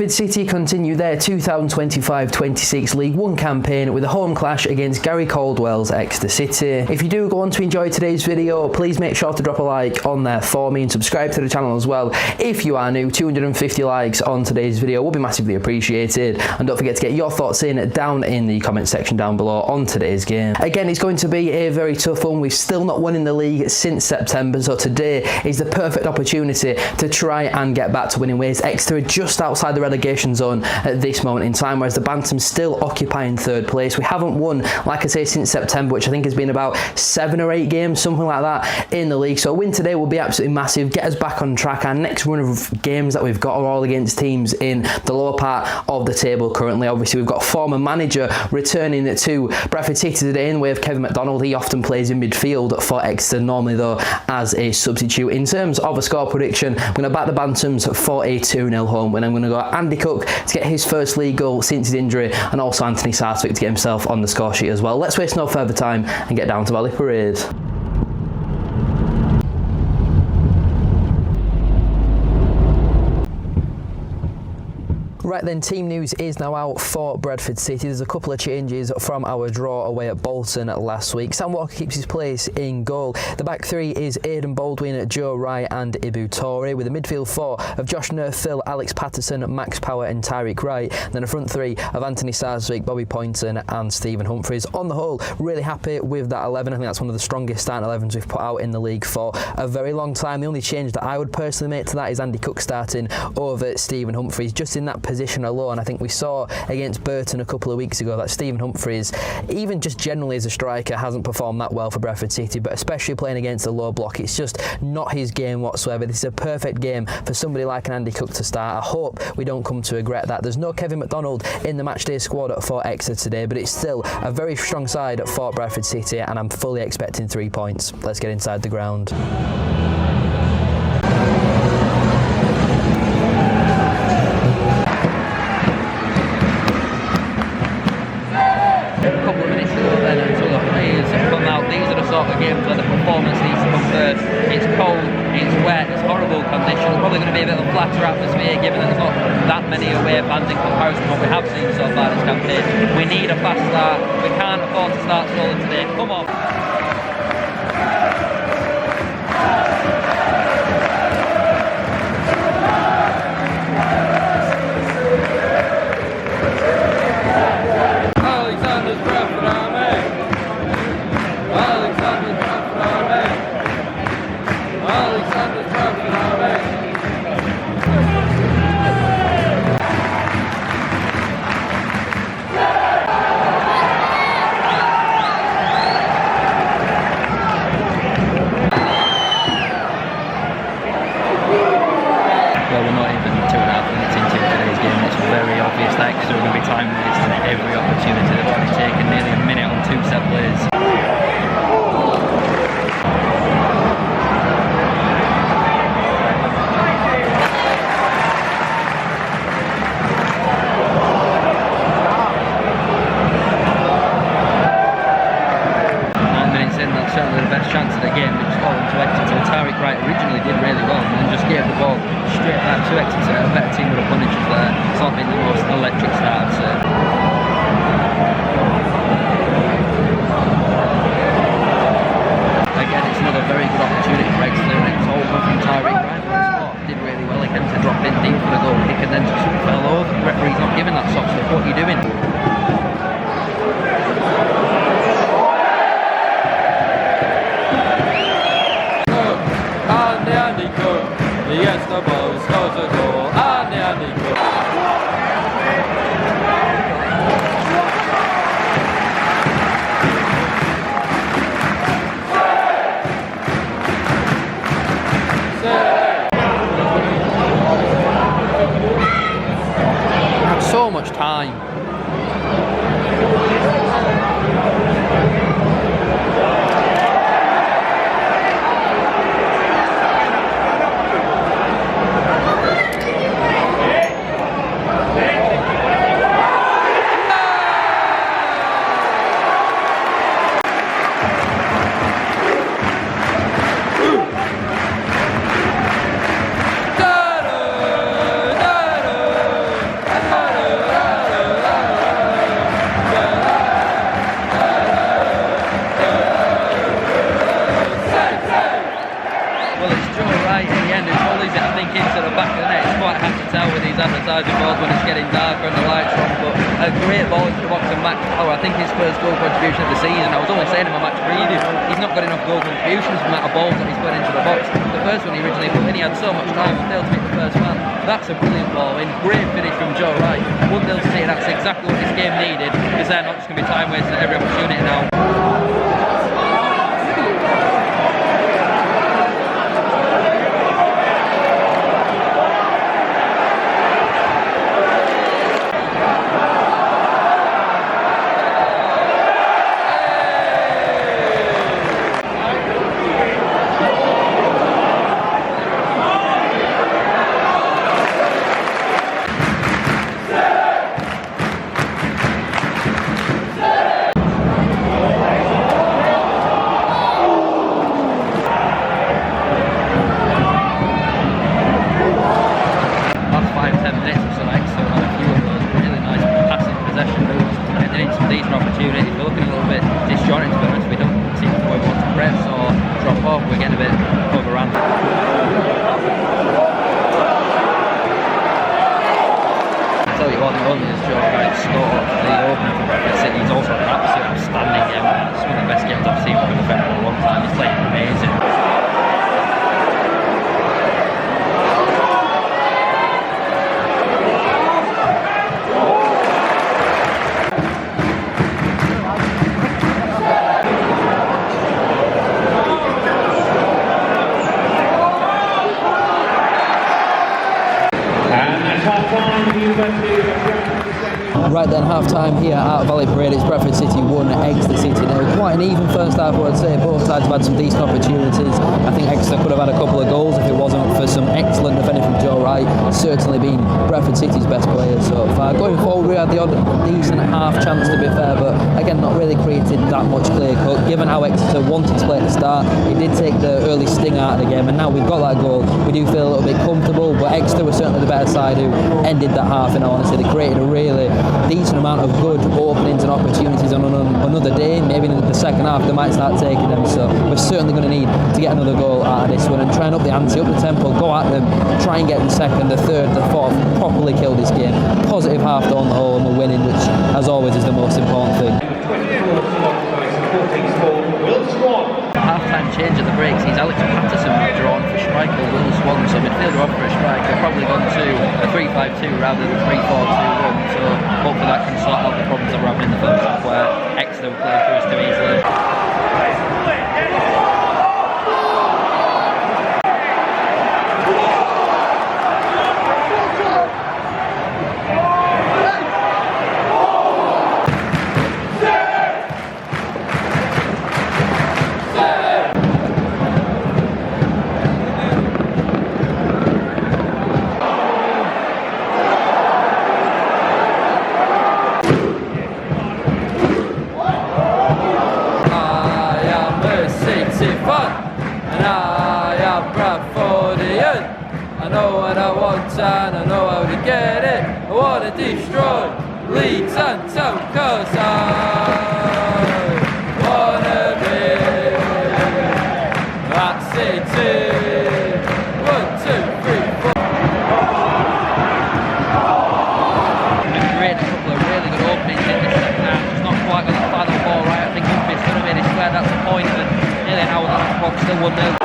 Bradford City continue their 2025-26 League One campaign with a home clash against Gary Caldwell's Exeter City. If you do go on to enjoy today's video, please make sure to drop a like on there for me and subscribe to the channel as well. If you are new, 250 likes on today's video will be massively appreciated, and don't forget to get your thoughts in down in the comment section down below on today's game. Again, it's going to be a very tough one. We've still not won in the league since September, so today is the perfect opportunity to try and get back to winning ways. Exeter are just outside the relegation zone at this moment in time, whereas the Bantams still occupying third place. We haven't won, like I say, since September, which I think has been about 7 or 8 games, something like that, in the league. So a win today will be absolutely massive, get us back on track. Our next run of games that we've got are all against teams in the lower part of the table currently. Obviously, we've got former manager returning to Bradford City today in the way of Kevin McDonald. He often plays in midfield for Exeter, normally though as a substitute. In terms of a score prediction, I'm going to back the Bantams for a 2-0 home win. I'm going to go Andy Cook to get his first league goal since his injury, and also Anthony Sarswick to get himself on the score sheet as well. Let's waste no further time and get down to Valley Parade. Right then, team news is now out for Bradford City. There's a couple of changes from our draw away at Bolton last week. Sam Walker keeps his place in goal. The back three is Aidan Baldwin, Joe Wright and Ibu Torre, with a midfield four of Josh Nerfill, Alex Patterson, Max Power and Tyreek Wright. Then a front three of Anthony Sarswick, Bobby Poynton and Stephen Humphries. On the whole, really happy with that 11. I think that's one of the strongest starting 11s we've put out in the league for a very long time. The only change that I would personally make to that is Andy Cook starting over Stephen Humphries. Just in that position alone, I think we saw against Burton a couple of weeks ago that Stephen Humphries, even just generally as a striker, hasn't performed that well for Bradford City, but especially playing against the low block, it's just not his game whatsoever. This is a perfect game for somebody like an Andy Cook to start. I hope we don't come to regret that. There's no Kevin McDonald in the matchday squad for Exeter today, but it's still a very strong side for Bradford City, and I'm fully expecting 3 points. Let's get inside the ground. Games where the performance needs to come first. It's cold, it's wet, it's horrible conditions. Probably going to be a bit of a flatter atmosphere given that there's not that many away fans in comparison to what we have seen so far this campaign. We need a fast start. We can't afford to start slowly today. Come on. Exeter are going to be time wasting at every opportunity. They've already taken nearly a minute on 2 set plays. That's certainly the best chance of the game, which fallen to Exeter. Tyreek Wright originally did really well and then just gave the ball straight back to Exeter. A better team would have punished us there. It's not been the most electric start, I'd say. Again, it's another very good opportunity for Exeter, and it's all come from Tyreek Wright. Did really well again to drop in deep for the goal kick and then just fell over. The referee's not giving that soft stuff. What are you doing? He gets the ball, he scores a goal, and Andy Cook. We have so much time. emphasising balls when it's getting darker and the lights are on, but a great ball into the box and Max Power. I think his first goal contribution of the season. I was only saying in my match preview, he's not got enough goal contributions from the amount of balls that he's put into the box. The first one he originally put in, he had so much time and failed to hit the first man. That's a brilliant ball in. Great finish from Joe Wright. 1-0 to City, that's exactly what this game needed, because they're not just going to be time wasters at every opportunity now. We're getting a bit overrun. I tell you what, the only is Joe Wright scored the opener for Bradford City. He's also an absolutely outstanding game. It's one of the best games I've seen from a defender in a long time. He's playing amazing. Right then, half time here at Valley Parade. It's Bradford City 1, Exeter City 0. Quite an even first half, I would say. Both sides have had some decent opportunities. I think Exeter could have had a couple of goals if it wasn't for some excellent defending from Joe Wright. Certainly been Bradford City's best player so far. Going forward, we had the odd decent half chance to be fair, but again, not really created that much clear cut. Given how Exeter wanted to play at the start, it did take the early sting out of the game, and now we've got that goal. We do feel a little bit comfortable, but Exeter was certainly the better side who ended that half, in all honesty. They created a really decent amount of good openings and opportunities on another day. Maybe in the second half they might start taking them, so we're certainly going to need to get another goal out of this one and try and up the ante, up the tempo, go at them, try and get the second, the third, the fourth, properly kill this game. Positive half on the whole, and we're winning, which as always is the most important thing. Half-time change at the break sees Alex Patterson withdrawn for striker Will Swan, so midfielder off for a striker, probably gone to a 3-5-2 rather than 3-4-2-1, so hopefully that can sort out the problems that were happening in the first half where Exeter were playing through us too easily. And I know how to get it. I want to destroy Leeds and Town, cause I wanna be at City. 1, 2, 3, 4. We've created a couple of really good openings in the second half. Just not quite got that final ball right. I think Humphrey's going to be this square. That's the point. And nearly an hour on the clock, still 1-0.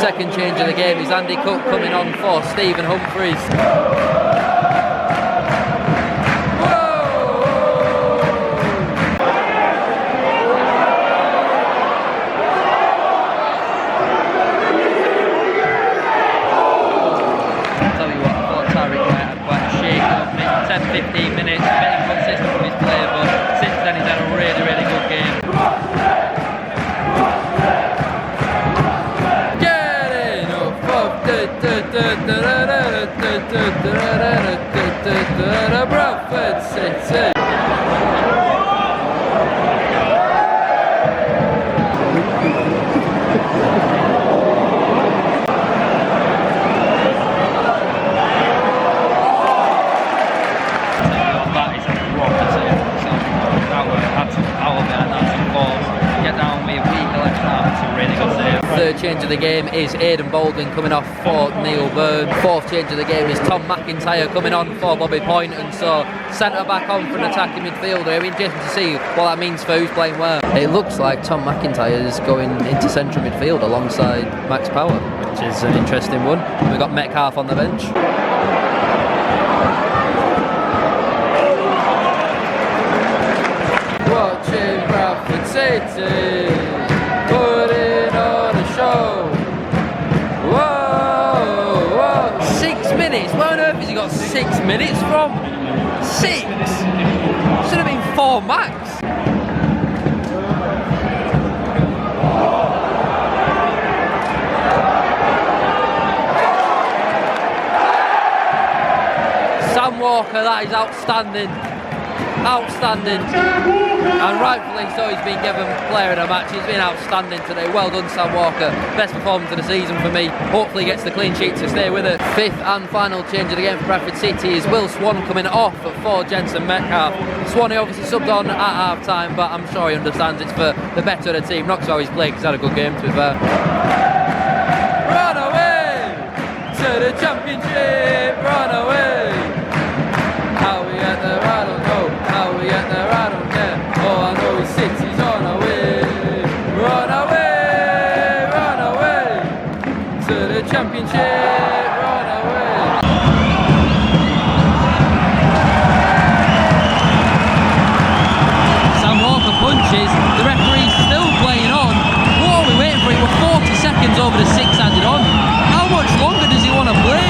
Second change of the game is Andy Cook coming on for Stephen Humphreys. Tell you what, I thought Tariq White had quite a shake opening, 10-15 minutes, a bit inconsistent from his play, but since then he's had a really, really good game. Getting off of Third change of the game is Aidan Baldwin coming off for Neil Byrne. Fourth change of the game is Tom McIntyre coming on for Bobby Point, and so centre back on for an attacking midfielder. It'll be interesting to see what that means for who's playing where. It looks like Tom McIntyre is going into central midfield alongside Max Power, which is an interesting one. We've got Metcalf on the bench. Watching Bradford City, putting on a show. Whoa, whoa. 6 minutes? Where on earth has he got 6 minutes from? 6? Should have been 4 max. Sam Walker, that is outstanding. Outstanding, and rightfully so. He's been given player of the match. He's been outstanding today. Well done, Sam Walker. Best performance of the season for me. Hopefully gets the clean sheet to stay with it. Fifth and final change of the game for Bradford City is Will Swan coming off for Jensen Metcalf. Swanee obviously subbed on at half time, but I'm sure he understands it's for the better of the team. Not so he's played, because he's had a good game to be fair. Run away to the championship, run away. How we get there, I don't know. How we get there, I don't care. All I know is City's on our way. Run away to the championship, run away. Sam Walker punches. The referee's still playing on. What are we waiting for? It was 40 seconds over the 6 added on. How much longer does he want to play?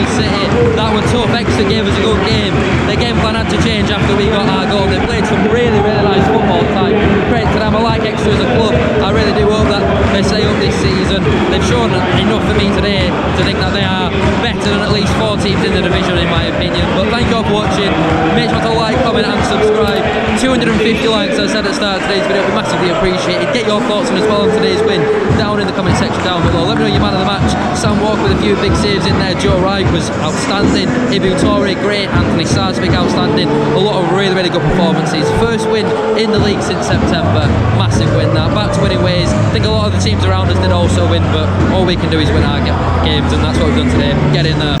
City, that was tough. Exeter gave us a good game. The game plan had to change after we got our goal. They played some really nice football time. Great to them. I like Exeter as a club. I really do hope that they stay up this season. They've shown enough for me today to think that they are better than at least 4 teams in the division, in my opinion. But thank you all for watching. Make sure to like, comment and subscribe. 250 likes, as I said at the start of today's video, would be massively appreciated. Get your thoughts on as well on today's win down in the comment section down below. Let me know your man of the match. Sam Walker with a few big saves in there. Joe Wright was outstanding. Ibu Torre, great. Anthony Sarsvik, outstanding. A lot of really good performances. First win in the league since September. Massive win that. Back to winning ways. I think a lot of the teams around us did also win, but all we can do is win our games, and that's what we've done today. Get in there.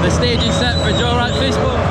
The stage is set for Joe Wright fist bump.